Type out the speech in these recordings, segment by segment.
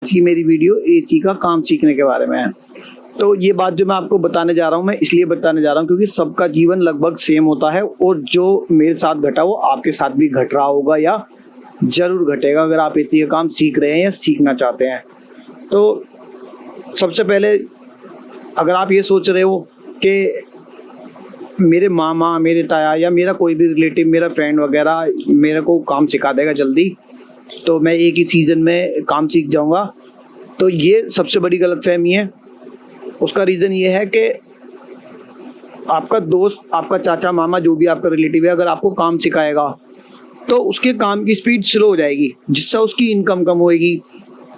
की मेरी video AC का काम सीखने के बारे में है। तो ये बात जो मैं आपको बताने जा रहा हूँ, मैं इसलिए बताने जा रहा हूँ क्योंकि सबका जीवन लगभग सेम होता है और जो मेरे साथ घटा वो आपके साथ भी घट रहा होगा या जरूर घटेगा अगर आप एसी का काम सीख रहे हैं या सीखना चाहते हैं। तो सबसे पहले अगर आप ये सोच रहे हो कि मेरे मामा, मेरे ताया या मेरा कोई भी रिलेटिव, मेरा फ्रेंड वगैरह मेरे को काम सिखा देगा जल्दी, तो मैं एक ही सीजन में काम सीख जाऊंगा, तो ये सबसे बड़ी गलतफहमी है। उसका रीज़न ये है कि आपका दोस्त, आपका चाचा, मामा, जो भी आपका रिलेटिव है, अगर आपको काम सिखाएगा तो उसके काम की स्पीड स्लो हो जाएगी, जिससे उसकी इनकम कम होएगी,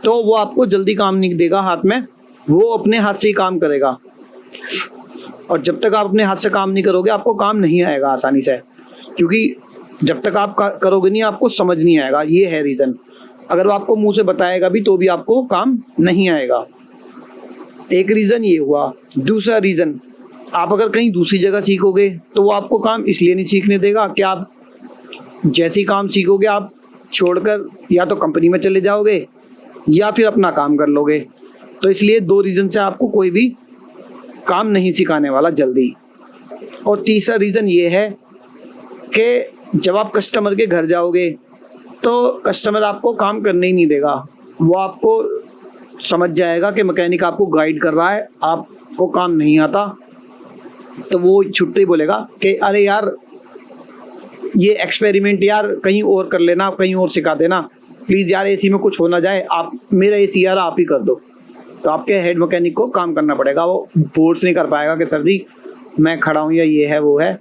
तो वो आपको जल्दी काम नहीं देगा हाथ में, वो अपने हाथ से ही काम करेगा। और जब तक आप अपने हाथ से काम नहीं करोगे आपको काम नहीं आएगा आसानी से, क्योंकि जब तक आप करोगे नहीं आपको समझ नहीं आएगा। ये है रीज़न। अगर वो आपको मुंह से बताएगा भी तो भी आपको काम नहीं आएगा। एक रीज़न ये हुआ। दूसरा रीज़न, आप अगर कहीं दूसरी जगह सीखोगे तो वो आपको काम इसलिए नहीं सीखने देगा कि आप जैसे ही काम सीखोगे आप छोड़कर या तो कंपनी में चले जाओगे या फिर अपना काम कर लोगे। तो इसलिए दो रीज़न से आपको कोई भी काम नहीं सिखाने वाला जल्दी। और तीसरा रीज़न ये है कि जब आप कस्टमर के घर जाओगे तो कस्टमर आपको काम करने ही नहीं देगा। वो आपको समझ जाएगा कि मैकेनिक आपको गाइड कर रहा है, आपको काम नहीं आता, तो वो छुट्टे ही बोलेगा कि अरे यार ये एक्सपेरिमेंट यार कहीं और कर लेना, कहीं और सिखा देना प्लीज़ यार, एसी में कुछ हो ना जाए, आप मेरा एसी यार आप ही कर दो। तो आपके हेड मैकेनिक को काम करना पड़ेगा। वो फोर्स नहीं कर पाएगा कि सर जी मैं खड़ा हूँ या ये है वो है,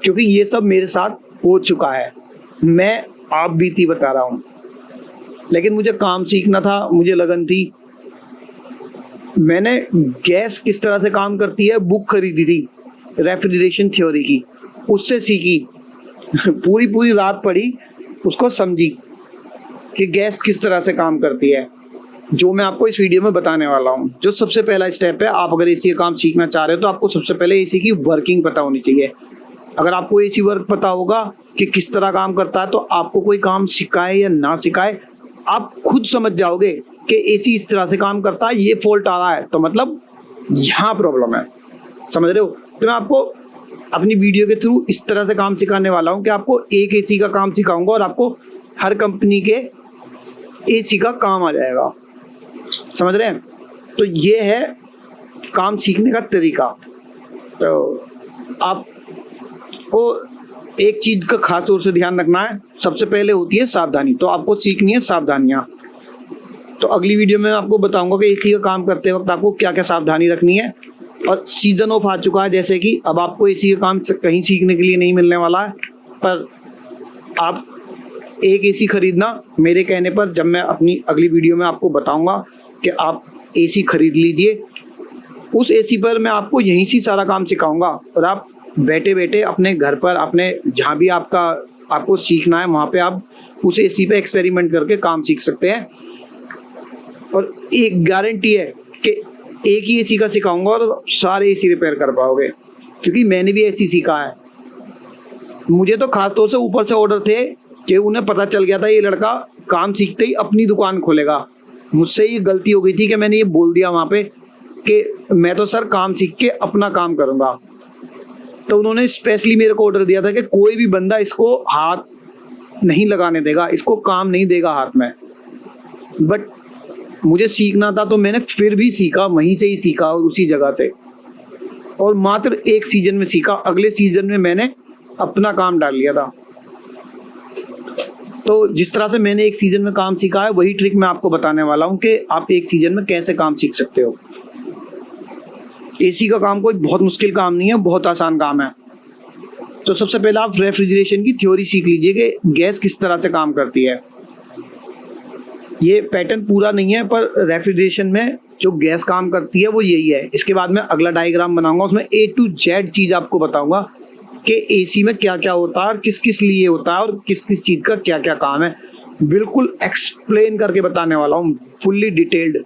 क्योंकि ये सब मेरे साथ हो चुका है। मैं आप बीती बता रहा हूँ। लेकिन मुझे काम सीखना था, मुझे लगन थी। मैंने गैस किस तरह से काम करती है बुक खरीदी थी, रेफ्रिजरेशन थ्योरी की, उससे सीखी। पूरी रात पढ़ी, उसको समझी कि गैस किस तरह से काम करती है, जो मैं आपको इस वीडियो में बताने वाला हूँ। जो सबसे पहला स्टेप है, आप अगर एसी का काम सीखना चाह रहे हो तो आपको सबसे पहले एसी की वर्किंग पता होनी चाहिए। अगर आपको एसी वर्क पता होगा कि किस तरह काम करता है तो आपको कोई काम सिखाए या ना सिखाए आप खुद समझ जाओगे कि एसी इस तरह से काम करता है, ये फॉल्ट आ रहा है तो मतलब यहाँ प्रॉब्लम है। समझ रहे हो? तो मैं आपको अपनी वीडियो के थ्रू इस तरह से काम सिखाने वाला हूँ कि आपको एक एसी का काम सिखाऊंगा और आपको हर कंपनी के एसी का काम आ जाएगा। समझ रहे हैं? तो ये है काम सीखने का तरीका। तो आपको एक चीज का खास तौर से ध्यान रखना है, सबसे पहले होती है सावधानी। तो आपको सीखनी है सावधानियां। तो अगली वीडियो में आपको बताऊंगा कि एसी का काम करते वक्त आपको क्या क्या सावधानी रखनी है। और सीजन ऑफ आ चुका है, जैसे कि अब आपको एसी का काम कहीं सीखने के लिए नहीं मिलने वाला है, पर आप एक एसी खरीदना मेरे कहने पर, जब मैं अपनी अगली वीडियो में आपको बताऊंगा कि आप एसी खरीद लीजिए। उस एसी पर मैं आपको यहीं से सारा काम सिखाऊंगा और आप बैठे बैठे अपने घर पर, अपने जहाँ भी आपको सीखना है वहाँ पे आप उस एसी पे एक्सपेरिमेंट करके काम सीख सकते हैं। और एक गारंटी है कि एक ही एसी का सिखाऊंगा और सारे एसी रिपेयर कर पाओगे, क्योंकि मैंने भी एसी सीखा है। मुझे तो खास तौर से ऊपर से ऑर्डर थे कि उन्हें पता चल गया था ये लड़का काम सीखते ही अपनी दुकान खोलेगा। मुझसे ये गलती हो गई थी कि मैंने ये बोल दिया वहाँ पे कि मैं तो सर काम सीख के अपना काम करूँगा। तो उन्होंने स्पेशली मेरे को ऑर्डर दिया था कि कोई भी बंदा इसको हाथ नहीं लगाने देगा, इसको काम नहीं देगा हाथ में। बट मुझे सीखना था तो मैंने फिर भी सीखा, वहीं से ही सीखा, उसी जगह से, और मात्र एक सीजन में सीखा। अगले सीजन में मैंने अपना काम डाल लिया था। तो जिस तरह से मैंने एक सीजन में काम सीखा है वही ट्रिक मैं आपको बताने वाला हूँ कि आप एक सीजन में कैसे काम सीख सकते हो। एसी का काम कोई बहुत मुश्किल काम नहीं है, बहुत आसान काम है। तो सबसे पहले आप रेफ्रिजरेशन की थ्योरी सीख लीजिए कि गैस किस तरह से काम करती है। ये पैटर्न पूरा नहीं है, पर रेफ्रिजरेशन में जो गैस काम करती है वो यही है। इसके बाद मैं अगला डायग्राम बनाऊंगा, उसमें A to Z चीज आपको बताऊंगा कि एसी में क्या क्या होता है और किस किस लिए होता है और किस किस चीज का क्या क्या काम है। बिल्कुल एक्सप्लेन करके बताने वाला हूँ, फुल्ली डिटेल्ड।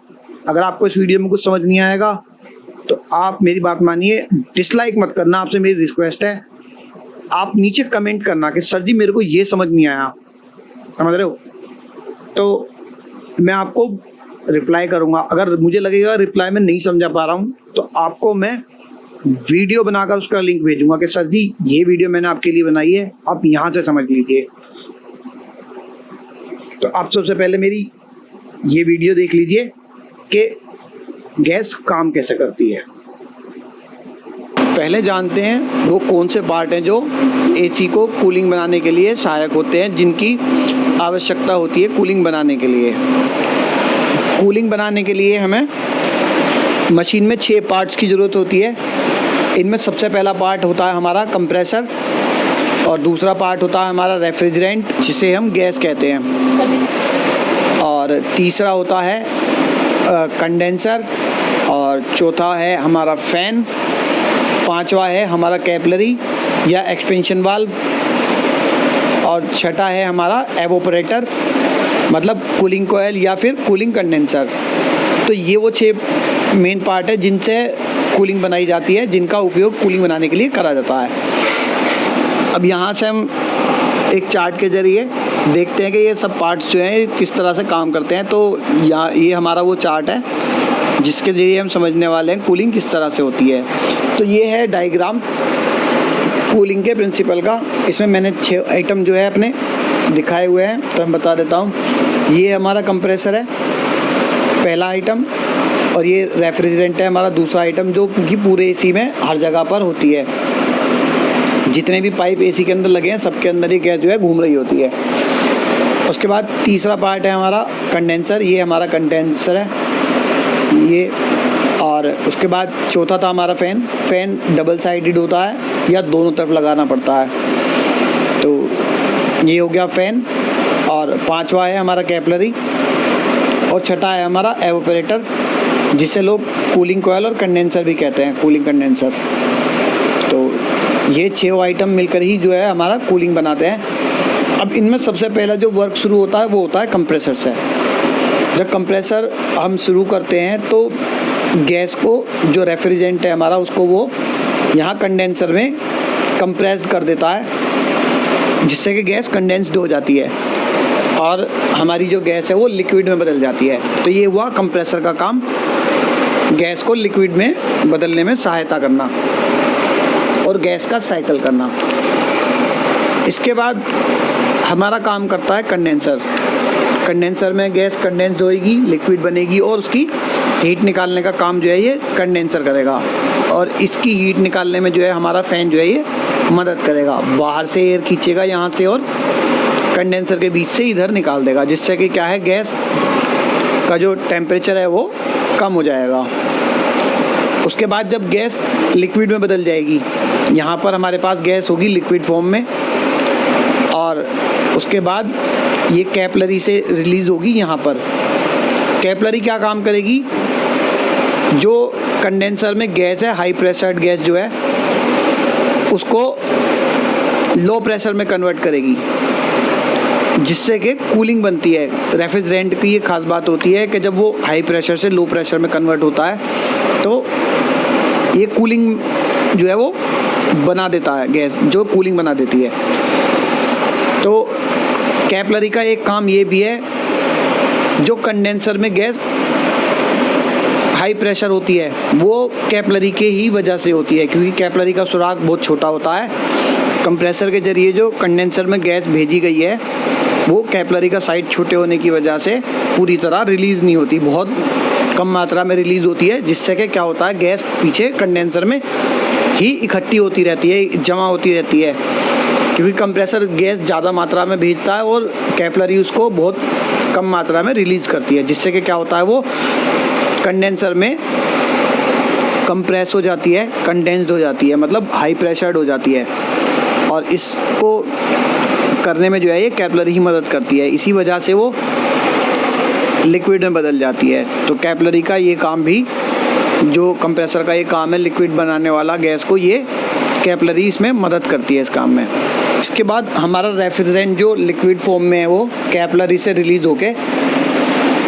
अगर आपको इस वीडियो में कुछ समझ नहीं आएगा तो आप मेरी बात मानिए, डिसलाइक मत करना, आपसे मेरी रिक्वेस्ट है। आप नीचे कमेंट करना कि सर जी मेरे को ये समझ नहीं आया। समझ रहे हो? तो मैं आपको रिप्लाई करूंगा। अगर मुझे लगेगा रिप्लाई में नहीं समझा पा रहा हूँ तो आपको मैं वीडियो बनाकर उसका लिंक भेजूंगा कि सर जी ये वीडियो मैंने आपके लिए बनाई है, आप यहाँ से समझ लीजिए। तो आप सबसे पहले मेरी ये वीडियो देख लीजिए कि गैस काम कैसे करती है। पहले जानते हैं वो कौन से पार्ट हैं जो एसी को कूलिंग बनाने के लिए सहायक होते हैं, जिनकी आवश्यकता होती है कूलिंग बनाने के लिए। कूलिंग बनाने के लिए हमें मशीन में 6 पार्ट्स की ज़रूरत होती है। इनमें सबसे पहला पार्ट होता है हमारा कंप्रेसर, और दूसरा पार्ट होता है हमारा रेफ्रिजरेंट जिसे हम गैस कहते हैं, और तीसरा होता है कंडेंसर, और चौथा है हमारा फ़ैन, पांचवा है हमारा कैपिलरी या एक्सपेंशन वाल्व, और छठा है हमारा एवोपरेटर मतलब कूलिंग कॉयल या फिर कूलिंग कंडेंसर। तो ये वो 6 मेन पार्ट है जिनसे कूलिंग बनाई जाती है, जिनका उपयोग कूलिंग बनाने के लिए करा जाता है। अब यहाँ से हम एक चार्ट के जरिए देखते हैं कि ये सब पार्ट्स जो हैं किस तरह से काम करते हैं। तो यहाँ ये हमारा वो चार्ट है जिसके जरिए हम समझने वाले हैं कूलिंग किस तरह से होती है। तो ये है डायग्राम कूलिंग के प्रिंसिपल का। इसमें मैंने 6 आइटम जो है अपने दिखाए हुए हैं, तो मैं बता देता हूँ। ये हमारा कंप्रेसर है पहला आइटम, और ये रेफ्रिजरेंट है हमारा दूसरा आइटम, जो कि पूरे एसी में हर जगह पर होती है। जितने भी पाइप एसी के अंदर लगे हैं सबके अंदर ये गैस जो है घूम रही होती है। उसके बाद तीसरा पार्ट है हमारा कंडेंसर, ये हमारा कंडेंसर है ये। और उसके बाद चौथा था हमारा फ़ैन डबल साइडेड होता है या दोनों तरफ लगाना पड़ता है, तो ये हो गया फ़ैन। और पांचवा है हमारा कैपिलरी, और छठा है हमारा एवोपरेटर जिसे लोग कूलिंग कॉयल और कंडेंसर भी कहते हैं, कूलिंग कंडेंसर। तो ये 6 आइटम मिलकर ही जो है हमारा कूलिंग बनाते हैं। अब इनमें सबसे पहला जो वर्क शुरू होता है वो होता है कंप्रेसर से। जब कंप्रेसर हम शुरू करते हैं तो गैस को, जो रेफ्रिजरेंट है हमारा, उसको वो यहाँ कंडेंसर में कंप्रेस्ड कर देता है, जिससे कि गैस कंडेंस्ड हो जाती है और हमारी जो गैस है वो लिक्विड में बदल जाती है। तो ये हुआ कंप्रेसर का काम, गैस को लिक्विड में बदलने में सहायता करना और गैस का साइकिल करना। इसके बाद हमारा काम करता है कंडेंसर। कंडेंसर में गैस कंडेंस होएगी, लिक्विड बनेगी, और उसकी हीट निकालने का काम जो है ये कंडेंसर करेगा। और इसकी हीट निकालने में जो है हमारा फ़ैन जो है ये मदद करेगा, बाहर से एयर खींचेगा यहाँ से और कंडेंसर के बीच से इधर निकाल देगा, जिससे कि क्या है गैस का जो टेम्परेचर है वो कम हो जाएगा। उसके बाद जब गैस लिक्विड में बदल जाएगी, यहाँ पर हमारे पास गैस होगी लिक्विड फॉर्म में, और उसके बाद ये कैपिलरी से रिलीज़ होगी यहाँ पर। कैपिलरी क्या काम करेगी, जो कंडेंसर में गैस है, हाई प्रेशर्ड गैस जो है, उसको लो प्रेशर में कन्वर्ट करेगी, जिससे कि कूलिंग बनती है। रेफ्रिजरेंट की ये खास बात होती है कि जब वो हाई प्रेशर से लो प्रेशर में कन्वर्ट होता है तो ये कूलिंग जो है वो बना देता है, गैस जो कूलिंग बना देती है। तो कैपिलरी का एक काम ये भी है, जो कंडेंसर में गैस हाई प्रेशर होती है वो कैपिलरी के ही वजह से होती है, क्योंकि कैपिलरी का सुराख बहुत छोटा होता है। कंप्रेसर के जरिए जो कंडेंसर में गैस भेजी गई है वो कैपिलरी का साइज छोटे होने की वजह से पूरी तरह रिलीज़ नहीं होती, बहुत कम मात्रा में रिलीज़ होती है, जिससे कि क्या होता है गैस पीछे कंडेंसर में ही इकट्ठी होती रहती है, जमा होती रहती है, क्योंकि कंप्रेसर गैस ज़्यादा मात्रा में भेजता है और कैपिलरी उसको बहुत कम मात्रा में रिलीज़ करती है, जिससे कि क्या होता है वो कंडेंसर में कंप्रेस हो जाती है, कंडेंस्ड हो जाती है, मतलब हाई प्रेशर्ड हो जाती है। और इसको करने में जो है ये कैपिलरी ही मदद करती है, इसी वजह से वो लिक्विड में बदल जाती है। तो कैपिलरी का ये काम भी, जो कंप्रेसर का ये काम है लिक्विड बनाने वाला गैस को, ये कैपिलरी इसमें मदद करती है इस काम में। इसके बाद हमारा रेफ्रिजरेंट जो लिक्विड फॉर्म में है वो कैपिलरी से रिलीज़ होके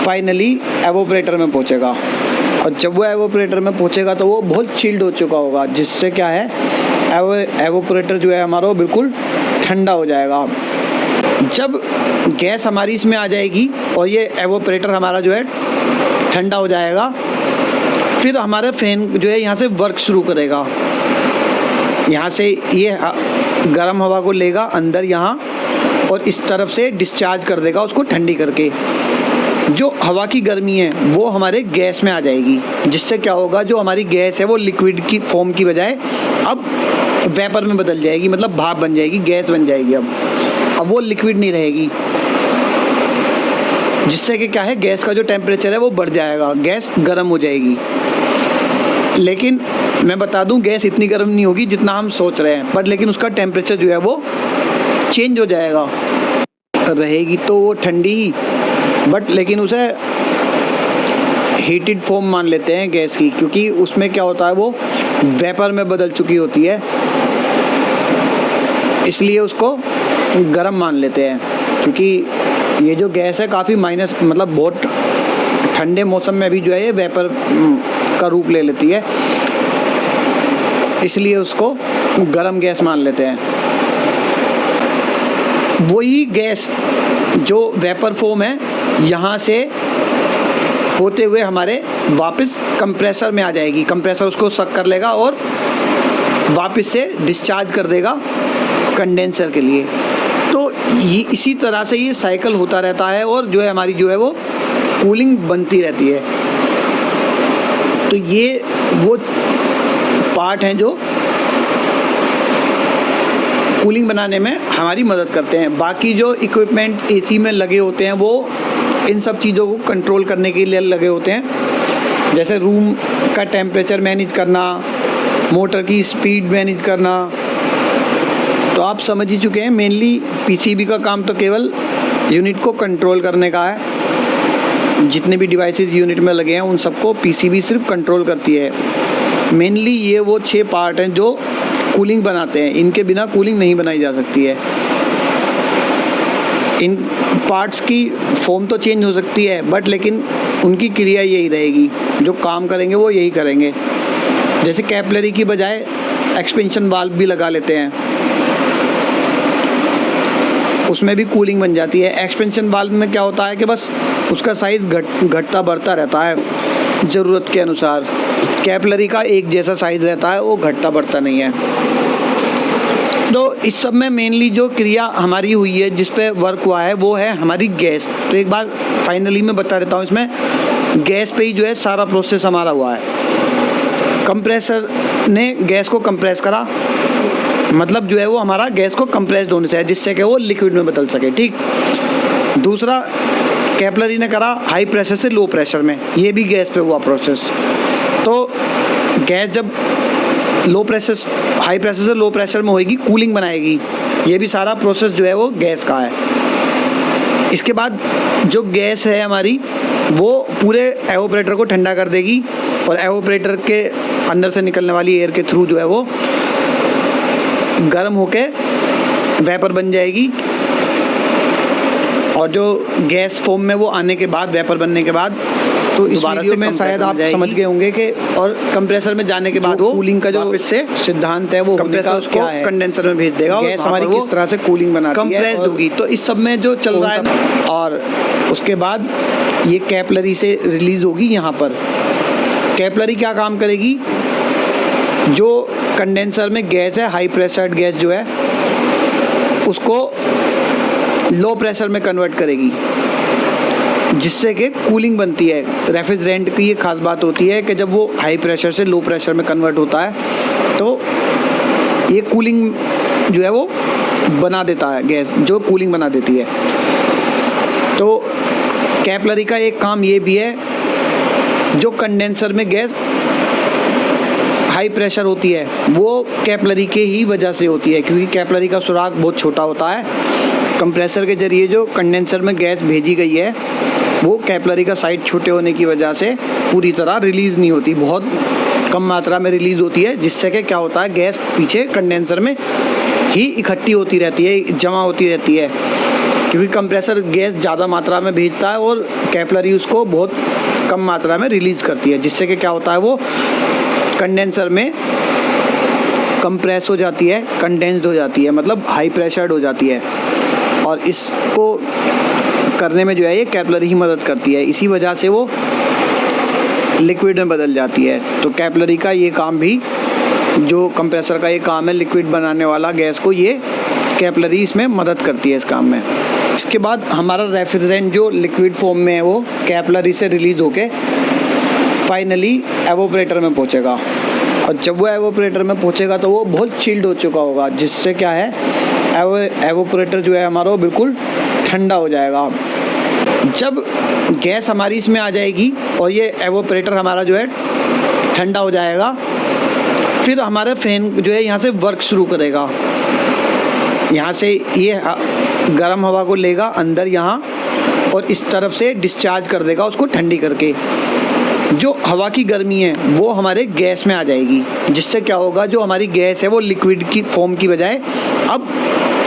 फाइनली एवोपरेटर में पहुंचेगा, और जब वो एवोपरेटर में पहुंचेगा तो वो बहुत चिल्ड हो चुका होगा, जिससे क्या है एवोपरेटर जो है हमारा वो बिल्कुल ठंडा हो जाएगा। जब गैस हमारी इसमें आ जाएगी और ये एवोपरेटर हमारा जो है ठंडा हो जाएगा, फिर हमारा फैन जो है यहाँ से वर्क शुरू करेगा। यहाँ से ये गर्म हवा को लेगा अंदर यहाँ और इस तरफ से डिस्चार्ज कर देगा उसको ठंडी करके। जो हवा की गर्मी है वो हमारे गैस में आ जाएगी, जिससे क्या होगा, जो हमारी गैस है वो लिक्विड की फॉर्म की बजाय अब वेपर में बदल जाएगी, मतलब भाप बन जाएगी, गैस बन जाएगी। अब वो लिक्विड नहीं रहेगी, जिससे कि क्या है, गैस का जो टेम्परेचर है वो बढ़ जाएगा, गैस गर्म हो जाएगी। लेकिन मैं बता दूं, गैस इतनी गर्म नहीं होगी जितना हम सोच रहे हैं, पर लेकिन उसका टेम्परेचर जो है वो चेंज हो जाएगा। रहेगी तो वो ठंडी ही, बट लेकिन उसे हीटेड फॉर्म मान लेते हैं गैस की, क्योंकि उसमें क्या होता है, वो वेपर में बदल चुकी होती है, इसलिए उसको गर्म मान लेते हैं। क्योंकि ये जो गैस है काफ़ी माइनस, मतलब बहुत ठंडे मौसम में भी जो है ये वेपर का रूप ले लेती है, इसलिए उसको गर्म गैस मान लेते हैं। वही गैस जो वेपर फॉर्म है यहाँ से होते हुए हमारे वापस कंप्रेसर में आ जाएगी। कंप्रेसर उसको सक कर लेगा और वापस से डिस्चार्ज कर देगा कंडेंसर के लिए। तो ये इसी तरह से ये साइकिल होता रहता है और जो है हमारी जो है वो कूलिंग बनती रहती है। तो ये वो पार्ट हैं जो कूलिंग बनाने में हमारी मदद करते हैं। बाकी जो इक्विपमेंट एसी में लगे होते हैं वो इन सब चीज़ों को कंट्रोल करने के लिए लगे होते हैं, जैसे रूम का टेम्परेचर मैनेज करना, मोटर की स्पीड मैनेज करना। तो आप समझ ही चुके हैं, मेनली पीसीबी का काम तो केवल यूनिट को कंट्रोल करने का है। जितने भी डिवाइसेस यूनिट में लगे हैं उन सबको पीसीबी सिर्फ कंट्रोल करती है। मेनली ये वो 6 पार्ट हैं जो कूलिंग बनाते हैं, इनके बिना कूलिंग नहीं बनाई जा सकती है। इन पार्ट्स की फॉर्म तो चेंज हो सकती है, बट लेकिन उनकी क्रिया यही रहेगी, जो काम करेंगे वो यही करेंगे। जैसे कैपिलरी की बजाय एक्सपेंशन वाल्व भी लगा लेते हैं, उसमें भी कूलिंग बन जाती है। एक्सपेंशन वाल्व में क्या होता है कि बस उसका साइज़ घटता बढ़ता रहता है ज़रूरत के अनुसार। कैपिलरी का एक जैसा साइज़ रहता है, वो घटता बढ़ता नहीं है। तो इस सब में मेनली जो क्रिया हमारी हुई है, जिस पे वर्क हुआ है, वो है हमारी गैस। तो एक बार फाइनली मैं बता देता हूँ, इसमें गैस पे ही जो है सारा प्रोसेस हमारा हुआ है। कंप्रेसर ने गैस को कंप्रेस करा, मतलब जो है वो हमारा गैस को कंप्रेस्ड होने से है, जिससे कि वो लिक्विड में बदल सके। ठीक। दूसरा, कैपिलरी ने करा हाई प्रेशर से लो प्रेशर में, ये भी गैस पे हुआ प्रोसेस। तो गैस जब हाई प्रेशर से लो प्रेशर में होएगी, कूलिंग बनाएगी, ये भी सारा प्रोसेस जो है वो गैस का है। इसके बाद जो गैस है हमारी, वो पूरे एवापोरेटर को ठंडा कर देगी और एवापोरेटर के अंदर से निकलने वाली एयर के थ्रू जो है वो गर्म होके वेपर बन जाएगी। और जो गैस फॉर्म में वो आने के बाद, वेपर बनने के बाद, तो इस वीडियो में शायद आप समझ गए होंगे कि, और कंप्रेसर में जाने के बाद वो कूलिंग का जो इससे सिद्धांत है वो कंप्रेसर उसको कंडेंसर में भेज देगा, गैस हमारी किस तरह से कूलिंग बनाती है, कंप्रेस्ड होगी। तो इस सब में जो चल रहा है, और उसके बाद ये कैपिलरी से रिलीज होगी। यहाँ पर कैपिलरी क्या काम करेगी, जो कंडेंसर में गैस है, हाई प्रेशर्ड गैस जो है, उसको लो प्रेशर में कन्वर्ट करेगी, जिससे कि कूलिंग बनती है। रेफ्रिजरेंट की ये खास बात होती है कि जब वो हाई प्रेशर से लो प्रेशर में कन्वर्ट होता है तो ये कूलिंग जो है वो बना देता है, गैस जो कूलिंग बना देती है। तो कैपिलरी का एक काम ये भी है, जो कंडेंसर में गैस हाई प्रेशर होती है वो कैपिलरी के ही वजह से होती है, क्योंकि कैपिलरी का सुराग बहुत छोटा होता है। कंप्रेसर के जरिए जो कंडेंसर में गैस भेजी गई है वो कैपिलरी का साइज छोटे होने की वजह से पूरी तरह रिलीज़ नहीं होती, बहुत कम मात्रा में रिलीज़ होती है, जिससे कि क्या होता है, गैस पीछे कंडेंसर में ही इकट्ठी होती रहती है, जमा होती रहती है, क्योंकि कंप्रेसर गैस ज़्यादा मात्रा में भेजता है और कैपिलरी उसको बहुत कम मात्रा में रिलीज़ करती है, जिससे कि क्या होता है, वो कंडेंसर में कंप्रेस हो जाती है, कंडेंस्ड हो जाती है, मतलब हाई प्रेशर्ड हो जाती है। और इसको करने में जो है ये कैपिलरी ही मदद करती है। इसी वजह से वो लिक्विड में बदल जाती है। तो कैपिलरी का ये काम भी, जो कंप्रेसर का ये काम है लिक्विड बनाने वाला गैस को, ये कैपिलरी इसमें मदद करती है इस काम में। इसके बाद हमारा रेफ्रिजरेंट जो लिक्विड फॉर्म में है वो कैपिलरी से रिलीज होके फाइनली एवोपरेटर में पहुंचेगा, और जब वो एवोपरेटर में पहुंचेगा तो वो बहुत चिल्ड हो चुका होगा, जिससे क्या है एवोपरेटर जो है हमारा वो बिल्कुल ठंडा हो जाएगा। जब गैस हमारी इसमें आ जाएगी और ये एवोपरेटर हमारा जो है ठंडा हो जाएगा, फिर हमारा फैन जो है यहाँ से वर्क शुरू करेगा। यहाँ से ये गर्म हवा को लेगा अंदर यहाँ, और इस तरफ से डिस्चार्ज कर देगा उसको ठंडी करके। जो हवा की गर्मी है वो हमारे गैस में आ जाएगी, जिससे क्या होगा, जो हमारी गैस है वो लिक्विड की फॉर्म की बजाय अब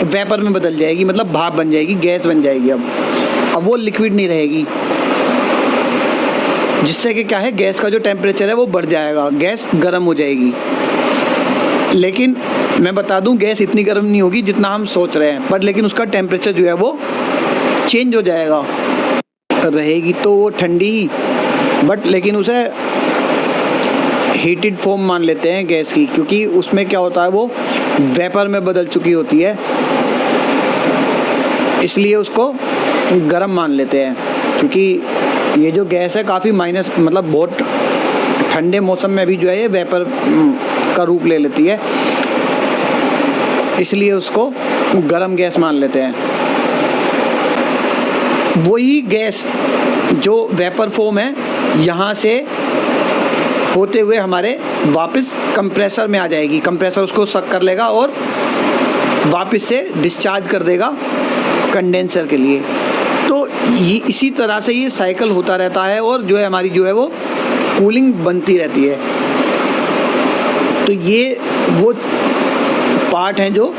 वेपर में बदल जाएगी, मतलब भाप बन जाएगी, गैस बन जाएगी। अब वो लिक्विड नहीं रहेगी, जिससे कि क्या है, गैस का जो टेम्परेचर है वो बढ़ जाएगा, गैस गर्म हो जाएगी। लेकिन मैं बता दूं, गैस इतनी गर्म नहीं होगी जितना हम सोच रहे हैं, पर लेकिन उसका टेम्परेचर जो है वो चेंज हो जाएगा। रहेगी तो वो ठंडी, बट लेकिन उसे हीटेड फॉर्म मान लेते हैं गैस की, क्योंकि उसमें क्या होता है, वो वेपर में बदल चुकी होती है, इसलिए उसको गर्म मान लेते हैं। क्योंकि ये जो गैस है काफ़ी माइनस, मतलब बहुत ठंडे मौसम में भी जो है ये वेपर का रूप ले लेती है, इसलिए उसको गर्म गैस मान लेते हैं। वही गैस जो वेपर फॉर्म है यहाँ से होते हुए हमारे वापस कंप्रेसर में आ जाएगी। कंप्रेसर उसको सक कर लेगा और वापस से डिस्चार्ज कर देगा कंडेंसर के लिए। तो ये इसी तरह से ये साइकिल होता रहता है, और जो है हमारी जो है वो कूलिंग बनती रहती है। तो ये वो पार्ट हैं जो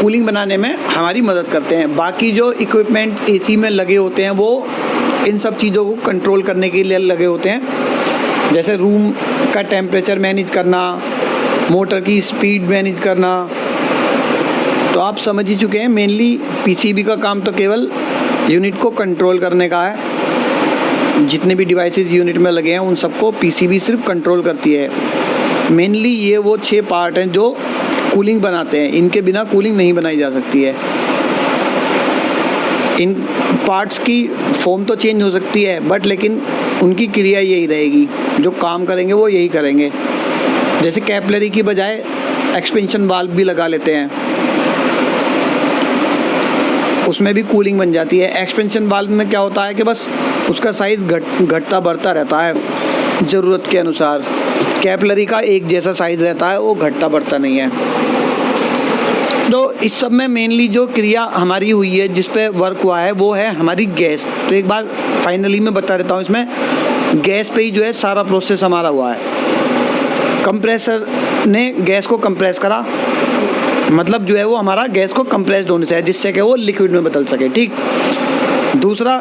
कूलिंग बनाने में हमारी मदद करते हैं। बाकी जो इक्विपमेंट एसी में लगे होते हैं वो इन सब चीज़ों को कंट्रोल करने के लिए लगे होते हैं, जैसे रूम का टेम्परेचर मैनेज करना, मोटर की स्पीड मैनेज करना। तो आप समझ ही चुके हैं, मेनली पीसीबी का काम तो केवल यूनिट को कंट्रोल करने का है। जितने भी डिवाइसेस यूनिट में लगे हैं उन सबको पीसीबी सिर्फ कंट्रोल करती है। मेनली ये वो 6 पार्ट हैं जो कूलिंग बनाते हैं, इनके बिना कूलिंग नहीं बनाई जा सकती है। इन पार्ट्स की फॉर्म तो चेंज हो सकती है, बट लेकिन उनकी क्रिया यही रहेगी, जो काम करेंगे वो यही करेंगे। जैसे कैपिलरी की बजाय एक्सपेंशन वाल्व भी लगा लेते हैं, उसमें भी कूलिंग बन जाती है। एक्सपेंशन वाल्व में क्या होता है कि बस उसका साइज़ घटता बढ़ता रहता है ज़रूरत के अनुसार। कैपिलरी का एक जैसा साइज़ रहता है, वो घटता बढ़ता नहीं है। तो इस सब में मेनली जो क्रिया हमारी हुई है, जिस पे वर्क हुआ है, वो है हमारी गैस। तो एक बार फाइनली मैं बता देता हूँ, इसमें गैस पे ही जो है सारा प्रोसेस हमारा हुआ है। कंप्रेसर ने गैस को कंप्रेस करा, मतलब जो है वो हमारा गैस को कंप्रेस्ड होने से है, जिससे कि वो लिक्विड में बदल सके। ठीक। दूसरा,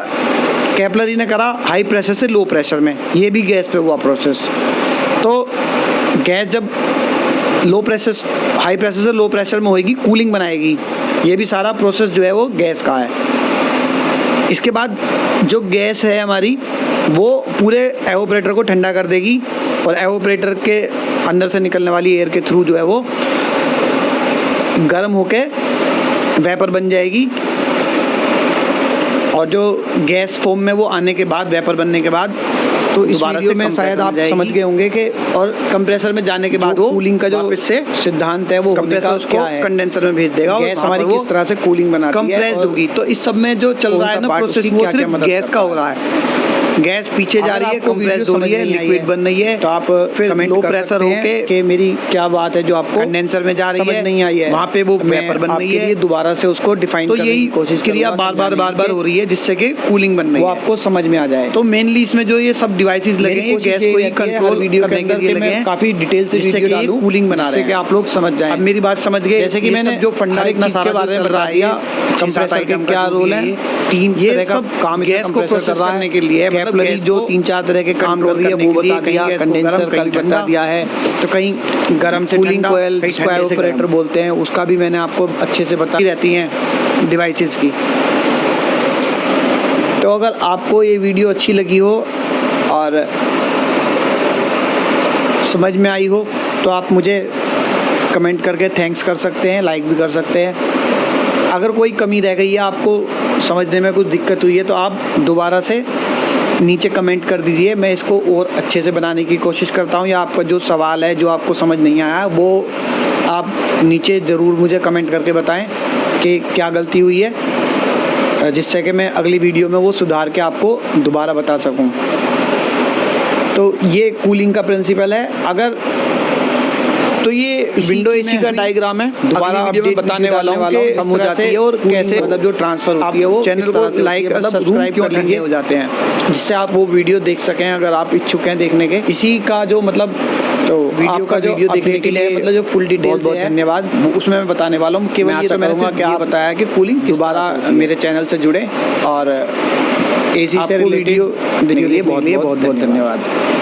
कैपिलरी ने करा हाई प्रेशर से लो प्रेशर में, ये भी गैस पे हुआ प्रोसेस। तो गैस जब हाई प्रेशर से लो प्रेशर में होएगी, कूलिंग बनाएगी, ये भी सारा प्रोसेस जो है वो गैस का है। इसके बाद जो गैस है हमारी, वो पूरे एवोपरेटर को ठंडा कर देगी, और एवोपरेटर के अंदर से निकलने वाली एयर के थ्रू जो है वो गर्म होके वेपर बन जाएगी। और जो गैस फॉर्म में वो आने के बाद, वेपर बनने के बाद, तो इस वीडियो में शायद आप समझ गए होंगे कि, और कंप्रेसर में जाने के बाद वो कूलिंग का जो इससे सिद्धांत है वो कंप्रेसर उसको कंडेंसर में भेज देगा, गैस हमारी किस तरह से कूलिंग बनाती है, कंप्रेस्ड होगी। तो इस सब में जो चल रहा है ना प्रोसेस, वो सिर्फ गैस का हो रहा है। गैस पीछे जा रही है, कंप्रेस हो रही है, लिक्विड बन रही है। तो आप फिर लो प्रेशर होके कि मेरी क्या बात है जो आपको कंडेंसर में जा रही है, नहीं आई है, वहाँ पे वो वेपर बन रही है, दोबारा से उसको डिफाइन करने की कोशिश क्रिया बार बार हो रही है, जिससे कि कूलिंग बन रही है, वो आपको समझ में आ जाए। तो मेनली इसमें जो ये सब डिवाइसेस लगे हैं, गैस को ही कंट्रोल वीडियो करने के लिए लगे हैं, काफी डिटेल से वीडियो डालूं, कूलिंग बना रहे हैं कि आप लोग समझ जाएं। अब मेरी बात समझ गए, जैसे कि मैंने जो फंडा इतना सारा बारे में बता दिया, कंप्रेसर का क्या रोल है, 3 तरह का काम गैस को प्रोसेस करने के लिए, कैपिलरी जो 3-4 तरह के काम कर रही है वो बता दिया, कंडेंसर का भी बता दिया है, तो कहीं गर्म से कूलिंग कोयल, जिसको एवोपरेटर बोलते हैं, उसका भी मैंने आपको अच्छे से बता रहती हैं डिवाइसेस की। तो अगर आपको ये वीडियो अच्छी लगी हो और समझ में आई हो तो आप मुझे कमेंट करके थैंक्स कर सकते हैं, लाइक भी कर सकते हैं। अगर कोई कमी रह गई है, आपको समझने में कुछ दिक्कत हुई है, तो आप दोबारा से नीचे कमेंट कर दीजिए। मैं इसको और अच्छे से बनाने की कोशिश करता हूँ, या आपका जो सवाल है, जो आपको समझ नहीं आया, वो आप नीचे ज़रूर मुझे कमेंट करके बताएं कि क्या गलती हुई है, जिससे कि मैं अगली वीडियो में वो सुधार के आपको दोबारा बता सकूं। तो ये कूलिंग का प्रिंसिपल है। अगर तो ये विंडो एसी का डायग्राम है, दोबारा वीडियो में बताने वाला हूँ कि कम हो जाती है और कैसे मतलब जो ट्रांसफर होती है वो चैनल को लाइक और सब्सक्राइब कर लीजिए हो जाते हैं, जिससे आप वो वीडियो देख सकें अगर आप इच्छुक हैं देखने के। इसी का जो मतलब तो वीडियो का जो वीडियो देखने के लिए मतलब जो फुल डिटेल बहुत धन्यवाद, उसमें मैं बताने वाला हूँ। केवल ये तो मैंने क्या बताया कि कूलिंग दोबारा मेरे चैनल से जुड़े और एसी से रिलेटेड वीडियो देखने के लिए बहुत बहुत धन्यवाद।